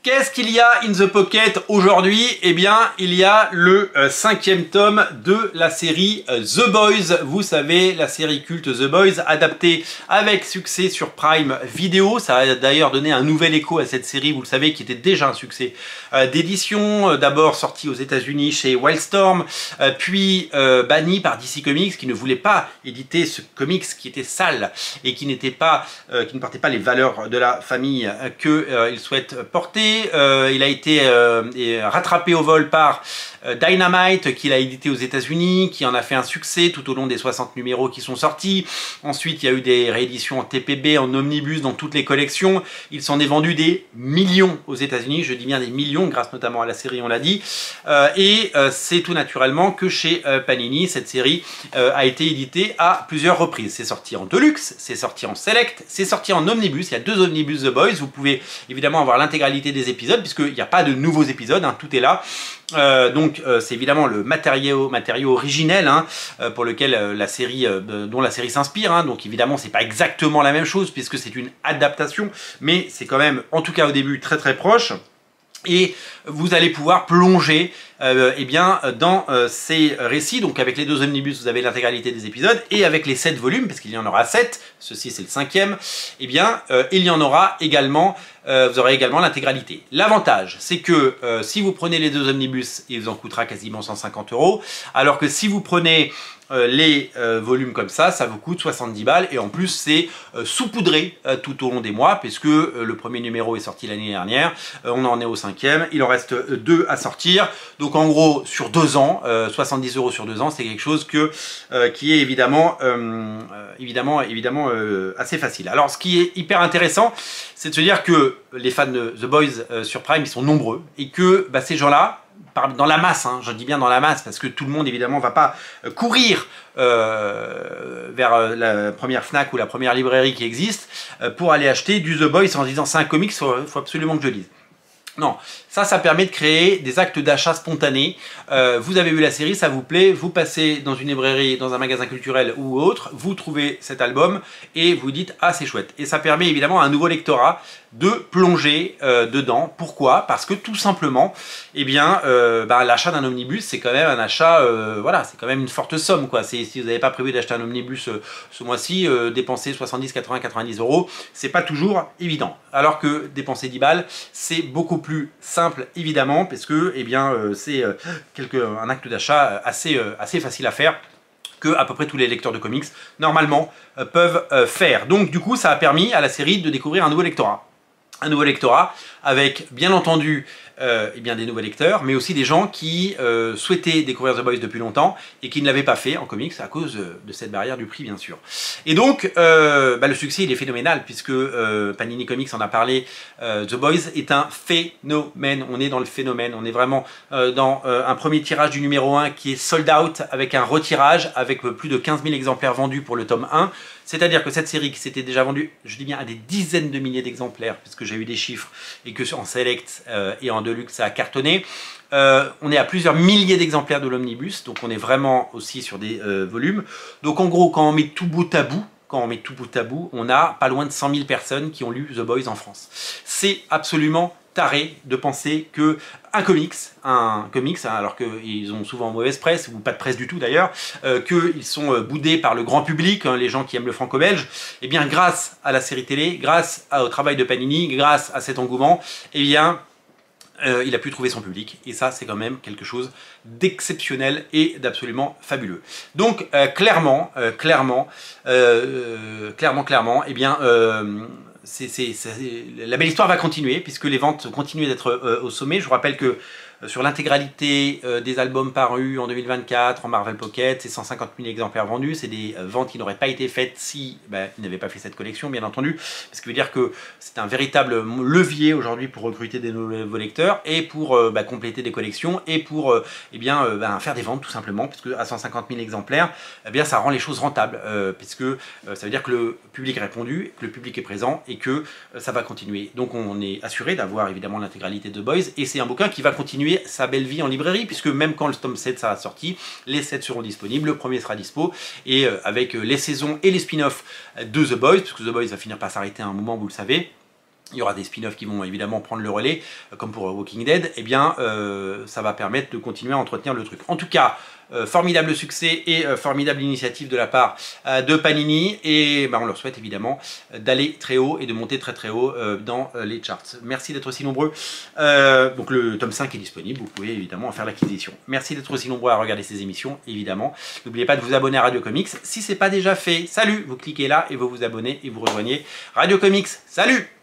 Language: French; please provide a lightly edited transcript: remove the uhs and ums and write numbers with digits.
Qu'est-ce qu'il y a in the pocket aujourd'hui? Eh bien, il y a le 5e tome de la série The Boys. Vous savez, la série culte The Boys, adaptée avec succès sur Prime Video. Ça a d'ailleurs donné un nouvel écho à cette série, vous le savez, qui était déjà un succès d'édition. D'abord sorti aux États-Unis chez Wildstorm, puis banni par DC Comics, qui ne voulait pas éditer ce comics qui était sale et qui n'était pas, qui ne portait pas les valeurs de la famille qu'il souhaite porter. Il a été rattrapé au vol par Dynamite, qu'il a édité aux États-Unis, qui en a fait un succès tout au long des 60 numéros qui sont sortis. Ensuite, il y a eu des rééditions en TPB, en omnibus, dans toutes les collections. Il s'en est vendu des millions aux États-Unis, je dis bien des millions, grâce notamment à la série, on l'a dit. C'est tout naturellement que chez Panini, cette série a été éditée à plusieurs reprises. C'est sorti en Deluxe, c'est sorti en Select, c'est sorti en omnibus. Il y a 2 omnibus The Boys. Vous pouvez évidemment avoir l'intégralité des épisodes, puisqu'il n'y a pas de nouveaux épisodes, hein, tout est là. C'est évidemment le matériau originel, hein, pour lequel la série, dont la série s'inspire, hein. Donc évidemment c'est pas exactement la même chose puisque c'est une adaptation, mais c'est quand même, en tout cas au début, très très proche. Et vous allez pouvoir plonger eh bien, dans ces récits. Donc avec les 2 omnibus, vous avez l'intégralité des épisodes, et avec les 7 volumes, parce qu'il y en aura 7, ceci c'est le 5e, eh bien, il y en aura également, vous aurez également l'intégralité. L'avantage, c'est que si vous prenez les 2 omnibus, il vous en coûtera quasiment 150 €, alors que si vous prenez les volumes comme ça vous coûte 70 balles, et en plus c'est saupoudré tout au long des mois, puisque le premier numéro est sorti l'année dernière, on en est au 5e, il en reste 2 à sortir, donc en gros sur 2 ans, 70 € sur 2 ans, c'est quelque chose qui est évidemment, assez facile. Alors ce qui est hyper intéressant, c'est de se dire que les fans de The Boys sur Prime, ils sont nombreux, et que ces gens-là, dans la masse, hein, je dis bien dans la masse, parce que tout le monde évidemment va pas courir vers la première Fnac ou la première librairie qui existe pour aller acheter du The Boys en se disant c'est un comics, il faut absolument que je lise. Non, ça permet de créer des actes d'achat spontanés. Vous avez vu la série, ça vous plaît, vous passez dans une librairie, dans un magasin culturel ou autre, vous trouvez cet album et vous dites « Ah, c'est chouette ». Et ça permet évidemment à un nouveau lectorat de plonger dedans. Pourquoi? Parce que tout simplement, eh bien, l'achat d'un omnibus, c'est quand même un achat, voilà, c'est quand même une forte somme, quoi. Si vous n'avez pas prévu d'acheter un omnibus ce mois-ci, dépenser 70, 80, 90 €, c'est pas toujours évident. Alors que dépenser 10 balles, c'est beaucoup plus simple, évidemment, parce que, eh bien, c'est un acte d'achat assez facile à faire, que à peu près tous les lecteurs de comics, normalement, peuvent faire. Donc, du coup, ça a permis à la série de découvrir un nouveau lectorat. Un nouveau lectorat avec, bien entendu, eh bien, des nouveaux lecteurs, mais aussi des gens qui souhaitaient découvrir The Boys depuis longtemps et qui ne l'avaient pas fait en comics à cause de cette barrière du prix, bien sûr. Et donc, le succès, il est phénoménal, puisque Panini Comics en a parlé. The Boys est un phénomène, on est dans le phénomène, on est vraiment dans un premier tirage du numéro 1 qui est sold out, avec un retirage, avec plus de 15 000 exemplaires vendus pour le tome 1. C'est-à-dire que cette série qui s'était déjà vendue, je dis bien à des dizaines de milliers d'exemplaires, puisque j'ai eu des chiffres, et que en Select et en Deluxe ça a cartonné, on est à plusieurs milliers d'exemplaires de l'omnibus, donc on est vraiment aussi sur des volumes. Donc en gros, quand on met tout bout à bout, on a pas loin de 100 000 personnes qui ont lu The Boys en France. C'est absolument taré de penser que un comics, alors qu'ils ont souvent mauvaise presse, ou pas de presse du tout d'ailleurs, qu'ils sont boudés par le grand public, hein, les gens qui aiment le franco-belge, et bien grâce à la série télé, grâce au travail de Panini, grâce à cet engouement, eh bien il a pu trouver son public, et ça c'est quand même quelque chose d'exceptionnel et d'absolument fabuleux. Donc clairement, eh bien la belle histoire va continuer, puisque les ventes continuent d'être au sommet. Je vous rappelle que sur l'intégralité des albums parus en 2024 en Marvel Pocket, c'est 150 000 exemplaires vendus. C'est des ventes qui n'auraient pas été faites si ils n'avaient pas fait cette collection, bien entendu. Ce qui veut dire que c'est un véritable levier aujourd'hui pour recruter des nouveaux lecteurs, et pour compléter des collections, et pour faire des ventes tout simplement, parce que à 150 000 exemplaires, eh bien, ça rend les choses rentables, puisque ça veut dire que le public est répondu, que le public est présent, et que ça va continuer. Donc on est assuré d'avoir évidemment l'intégralité de The Boys, et c'est un bouquin qui va continuer sa belle vie en librairie, puisque même quand le tome 7 sera sorti, les 7 seront disponibles, le premier sera dispo, et avec les saisons et les spin-offs de The Boys, puisque The Boys va finir par s'arrêter à un moment, vous le savez, il y aura des spin-offs qui vont évidemment prendre le relais, comme pour Walking Dead, eh bien ça va permettre de continuer à entretenir le truc. En tout cas, formidable succès et formidable initiative de la part de Panini, et on leur souhaite évidemment d'aller très haut et de monter très très haut dans les charts. Merci d'être aussi nombreux. Donc le tome 5 est disponible, vous pouvez évidemment en faire l'acquisition. Merci d'être aussi nombreux à regarder ces émissions, évidemment. N'oubliez pas de vous abonner à Radio Comics si ce n'est pas déjà fait. Salut, vous cliquez là et vous vous abonnez et vous rejoignez Radio Comics. Salut!